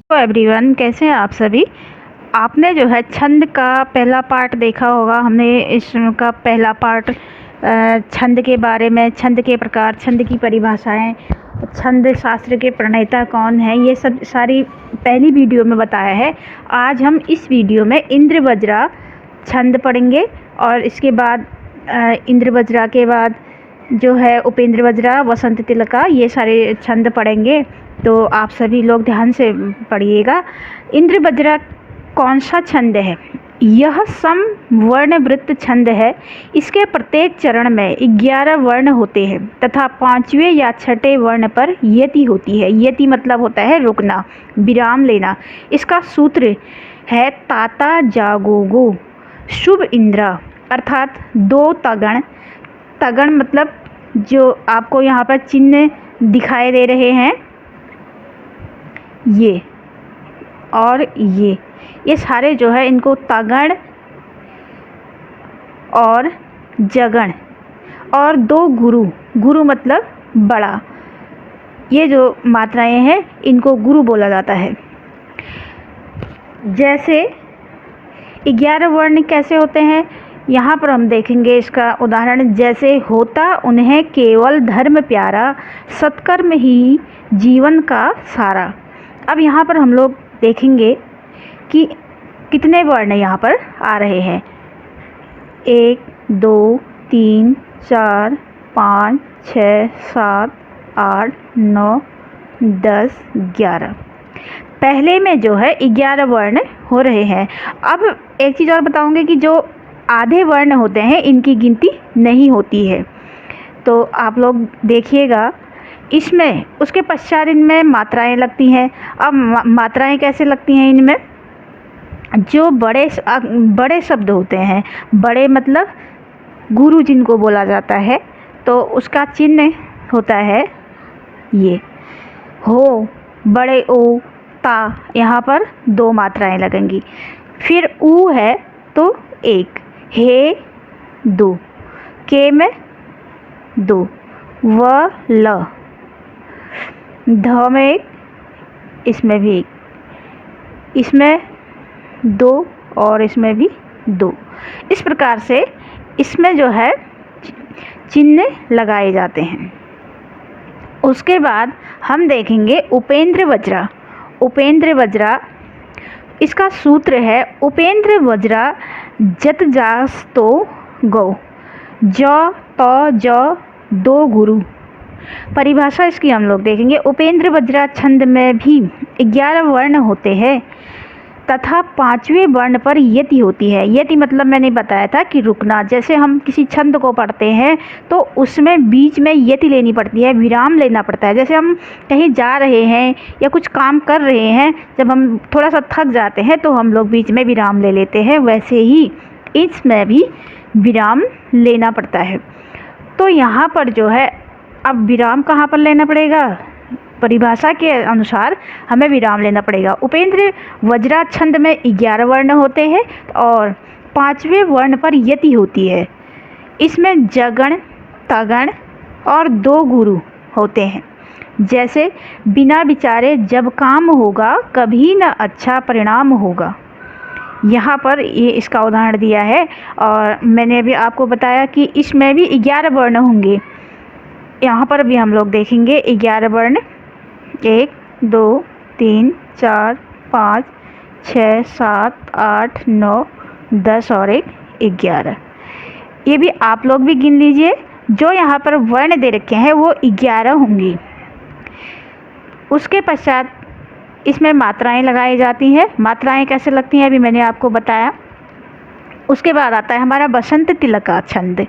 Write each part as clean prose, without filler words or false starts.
Hello everyone, कैसे हैं आप सभी। आपने जो है छंद का पहला पार्ट देखा होगा। हमने इसका पहला पार्ट छंद के बारे में, छंद के प्रकार, छंद की परिभाषाएं, छंद शास्त्र के प्रणेता कौन है, ये सब सारी पहली वीडियो में बताया है। आज हम इस वीडियो में इंद्र वज्रा छंद पढ़ेंगे और इसके बाद इंद्र वज्रा के बाद जो है उपेंद्र वज्रा, वसंत तिलका, ये सारे छंद पढ़ेंगे। तो आप सभी लोग ध्यान से पढ़िएगा। इंद्र वज्रा कौन सा छंद है? यह सम वर्ण वृत्त छंद है। इसके प्रत्येक चरण में 11 वर्ण होते हैं तथा 5वें या 6ठे वर्ण पर यति होती है। यति मतलब होता है रुकना, विराम लेना। इसका सूत्र है ताता जागोगो शुभ इंद्रा, अर्थात 2 तगण। तगण मतलब जो आपको यहाँ पर चिन्ह दिखाई दे रहे हैं, ये और ये सारे जो है इनको तगण और जगण, और 2 गुरु, गुरु मतलब बड़ा, ये जो मात्राएं हैं इनको गुरु बोला जाता है। जैसे 11 वर्ण कैसे होते हैं, यहाँ पर हम देखेंगे इसका उदाहरण। जैसे होता उन्हें केवल धर्म प्यारा, सत्कर्म ही जीवन का सारा। अब यहाँ पर हम लोग देखेंगे कि कितने वर्ण यहाँ पर आ रहे हैं। 1 2 3 4 5 6 7 8 9 10 11। पहले में जो है 11 वर्ण हो रहे हैं। अब एक चीज़ और बताऊंगी कि जो आधे वर्ण होते हैं इनकी गिनती नहीं होती है, तो आप लोग देखिएगा। इसमें उसके पश्चात इनमें मात्राएं लगती हैं। अब मात्राएं कैसे लगती हैं इनमें? जो बड़े शब्द होते हैं, बड़े मतलब गुरु जिनको बोला जाता है, तो उसका चिन्ह होता है ये हो, बड़े ओ, ता, यहाँ पर 2 मात्राएं लगेंगी। फिर ऊ है तो 1, हे 2, के में 2, व ल, ध में 1, इसमें भी 1, इसमें 2 और इसमें भी 2। इस प्रकार से इसमें जो है चिन्ह लगाए जाते हैं। उसके बाद हम देखेंगे उपेंद्र वज्रा। उपेंद्र वज्रा, इसका सूत्र है उपेंद्र वज्रा जत जास तो गौ, ज तो ज 2 गुरु। परिभाषा इसकी हम लोग देखेंगे। उपेंद्र वज्रा छंद में भी 11 वर्ण होते हैं तथा 5वें वर्ण पर यति होती है। यति मतलब मैंने बताया था कि रुकना। जैसे हम किसी छंद को पढ़ते हैं तो उसमें बीच में यति लेनी पड़ती है, विराम लेना पड़ता है। जैसे हम कहीं जा रहे हैं या कुछ काम कर रहे हैं, जब हम थोड़ा सा थक जाते हैं तो हम लोग बीच में विराम ले लेते हैं, वैसे ही इसमें भी विराम लेना पड़ता है। तो यहाँ पर जो है अब विराम कहाँ पर लेना पड़ेगा? परिभाषा के अनुसार हमें विराम लेना पड़ेगा। उपेंद्र वज्रा छंद में 11 वर्ण होते हैं और 5वें वर्ण पर यति होती है। इसमें जगण, तगण और 2 गुरु होते हैं। जैसे बिना विचारे जब काम होगा कभी न अच्छा परिणाम होगा। यहाँ पर ये इसका उदाहरण दिया है और मैंने अभी आपको बताया कि इसमें भी 11 वर्ण होंगे। यहाँ पर भी हम लोग देखेंगे 11 वर्ण, 1 2 3 4 5 6 7 8 9 10 और 1 11। ये भी आप लोग भी गिन लीजिए। जो यहाँ पर वर्ण दे रखे हैं वो 11 होंगी। उसके पश्चात इसमें मात्राएं लगाई जाती हैं। मात्राएं कैसे लगती हैं अभी मैंने आपको बताया। उसके बाद आता है हमारा वसंत तिलका छंद।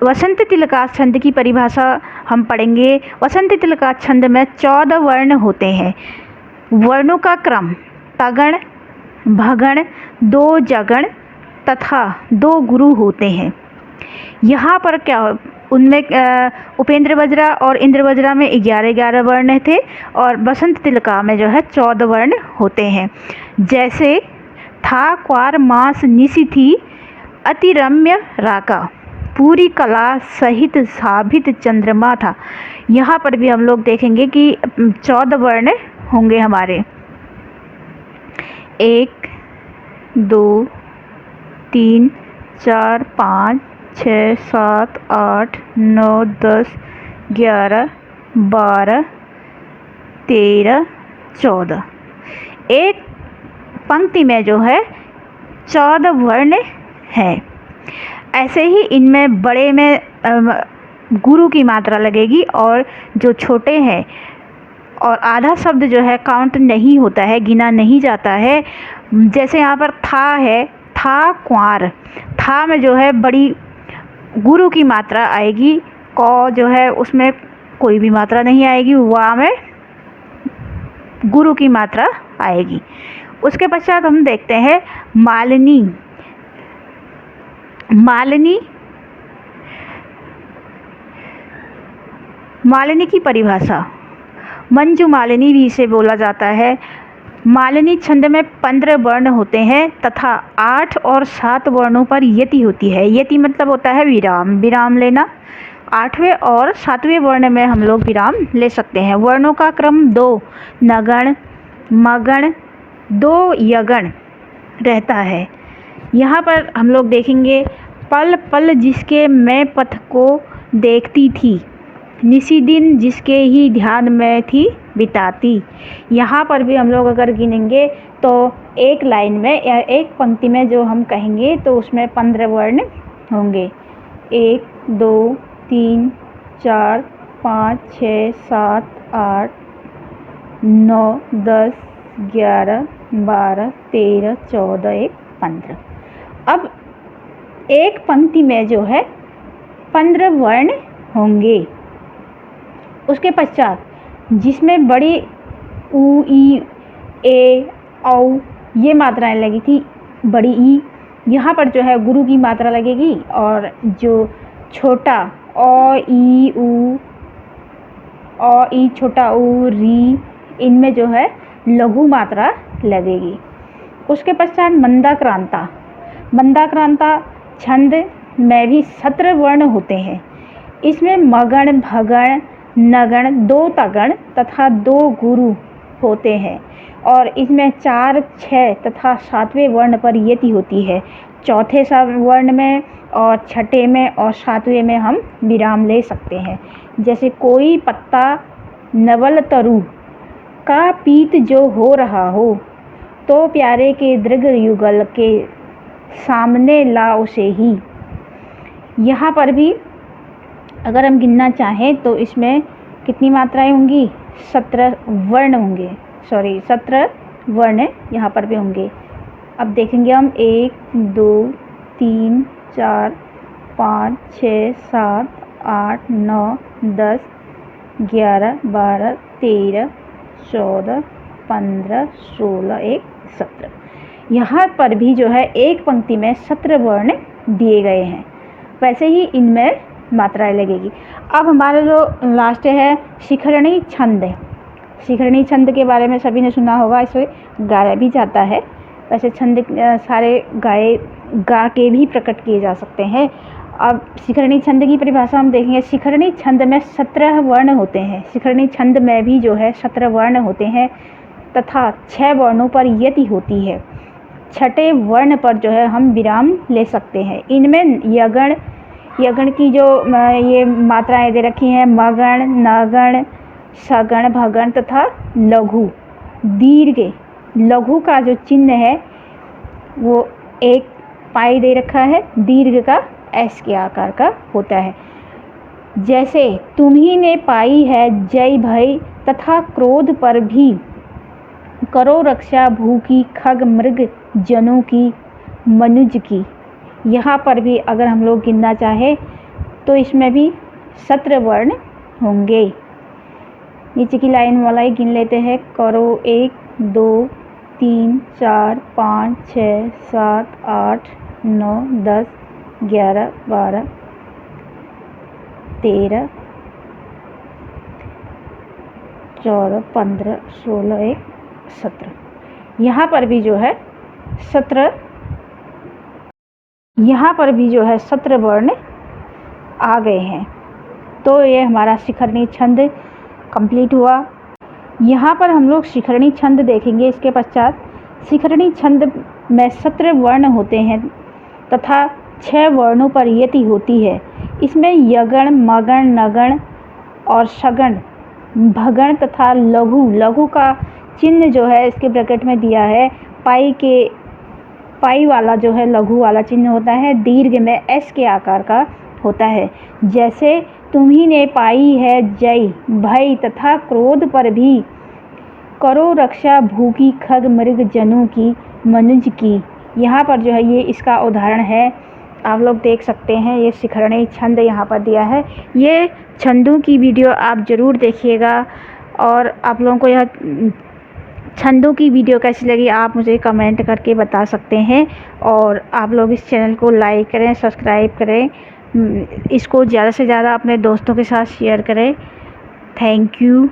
वसंत तिलका छंद की परिभाषा हम पढ़ेंगे। वसंत तिलका छंद में 14 वर्ण होते हैं। वर्णों का क्रम तगण, भगण, 2 जगण तथा 2 गुरु होते हैं। यहाँ पर क्या उनमें उपेंद्र वज्रा और इंद्र वज्रा में 11 वर्ण थे और वसंत तिलका में जो है 14 वर्ण होते हैं। जैसे था क्वार मास निशि थी, अति रम्य राका, पूरी कला सहित साभित चंद्रमा था। यहाँ पर भी हम लोग देखेंगे कि 14 वर्ण होंगे हमारे। 1 2 3 4 5 6 7 8 9 10 11 12 13 14। एक पंक्ति में जो है 14 वर्ण हैं। ऐसे ही इनमें बड़े में गुरु की मात्रा लगेगी और जो छोटे हैं, और आधा शब्द जो है काउंट नहीं होता है, गिना नहीं जाता है। जैसे यहाँ पर था है, था क्वार, था में जो है बड़ी गुरु की मात्रा आएगी, कौ जो है उसमें कोई भी मात्रा नहीं आएगी, वा में गुरु की मात्रा आएगी। उसके पश्चात हम देखते हैं मालिनी। मालिनी, मालिनी की परिभाषा, मंजू मालिनी भी इसे बोला जाता है। मालिनी छंद में 15 वर्ण होते हैं तथा 8 और 7 वर्णों पर यति होती है। यति मतलब होता है विराम, विराम लेना। 8वें और 7वें वर्ण में हम लोग विराम ले सकते हैं। वर्णों का क्रम 2 नगण, मगण, 2 यगण रहता है। यहाँ पर हम लोग देखेंगे पल पल जिसके मैं पथ को देखती थी, निसी दिन जिसके ही ध्यान में थी बिताती। यहाँ पर भी हम लोग अगर गिनेंगे तो एक लाइन में या एक पंक्ति में जो हम कहेंगे तो उसमें 15 वर्ण होंगे। 1 2 3 4 5 6 7 8 9 10 11 12 13 14 1 15। अब एक पंक्ति में जो है 15 वर्ण होंगे। उसके पश्चात जिसमें बड़ी उ, ई, ए, औ ये मात्राएं लगी थी, बड़ी ई, यहाँ पर जो है गुरु की मात्रा लगेगी, और जो छोटा अ, ई, उ, अ, ई, छोटा उ, री, इनमें जो है लघु मात्रा लगेगी। उसके पश्चात मंदाक्रांता। मंदाक्रांता छंद में भी 17 वर्ण होते हैं। इसमें मगण, भगण, नगण, 2 तगण तथा 2 गुरु होते हैं, और इसमें 4 6 तथा 7वें वर्ण पर यति होती है। चौथे वर्ण में और छठे में और 7वें में हम विराम ले सकते हैं। जैसे कोई पत्ता नवल तरु का पीत जो हो रहा हो, तो प्यारे के दृग युगल के सामने ला उसे ही। यहाँ पर भी अगर हम गिनना चाहें तो इसमें कितनी मात्राएं होंगी? 17 वर्ण होंगे, 17 वर्ण यहाँ पर भी होंगे। अब देखेंगे हम 1 2 3 4 5 6 7 8 9 10 11 12 13 14 15 16 1 17। यहाँ पर भी जो है एक पंक्ति में 17 वर्ण दिए गए हैं। वैसे ही इनमें मात्राएं लगेगी। अब हमारा जो लास्ट है शिखरणी छंद। शिखरणी छंद के बारे में सभी ने सुना होगा, इसे गाया भी जाता है। वैसे छंद सारे गा के भी प्रकट किए जा सकते हैं। अब शिखरणी छंद की परिभाषा हम देखेंगे। शिखरणी छंद में 17 वर्ण होते हैं। शिखरणी छंद में भी जो है 17 वर्ण होते हैं तथा 6 वर्णों पर यति होती है। छठे वर्ण पर जो है हम विराम ले सकते हैं। इनमें यगण, यगण की जो ये मात्राएं दे रखी हैं, मगण, नगण, सगण, भगण तथा लघु। दीर्घ, लघु का जो चिन्ह है वो एक पाई दे रखा है, दीर्घ का एस के आकार का होता है। जैसे तुम्ही ने पाई है जय भय तथा क्रोध पर भी करो रक्षा भूखी खग मृग जनों की मनुज की। यहाँ पर भी अगर हम लोग गिनना चाहे तो इसमें भी 17 वर्ण होंगे। नीचे की लाइन वाला ही गिन लेते हैं। करो 1 2 3 4 5 6 7 8 9 10 11 12 13 14 15 16 1 17। यहाँ पर भी जो है 17 वर्ण आ गए हैं। तो ये हमारा शिखरणी छंद कंप्लीट हुआ। यहाँ पर हम लोग शिखरणी छंद देखेंगे। इसके पश्चात शिखरणी छंद में 17 वर्ण होते हैं तथा 6 वर्णों पर यति होती है। इसमें यगण, मगण, नगण और शगण, भगण तथा लघु, लघु का चिन्ह जो है इसके ब्रैकेट में दिया है। पाई वाला जो है लघु वाला चिन्ह होता है, दीर्घ में एस के आकार का होता है। जैसे तुम्ही ने पाई है जय, भय तथा क्रोध पर भी करो रक्षा भूखी खग मृग जनु की मनुज की। यहाँ पर जो है ये इसका उदाहरण है, आप लोग देख सकते हैं। ये शिखरणी छंद यहाँ पर दिया है। ये छंदों की वीडियो आप ज़रूर देखिएगा और आप लोगों को यह छंदों की वीडियो कैसी लगी आप मुझे कमेंट करके बता सकते हैं। और आप लोग इस चैनल को लाइक करें, सब्सक्राइब करें, इसको ज़्यादा से ज़्यादा अपने दोस्तों के साथ शेयर करें। Thank you.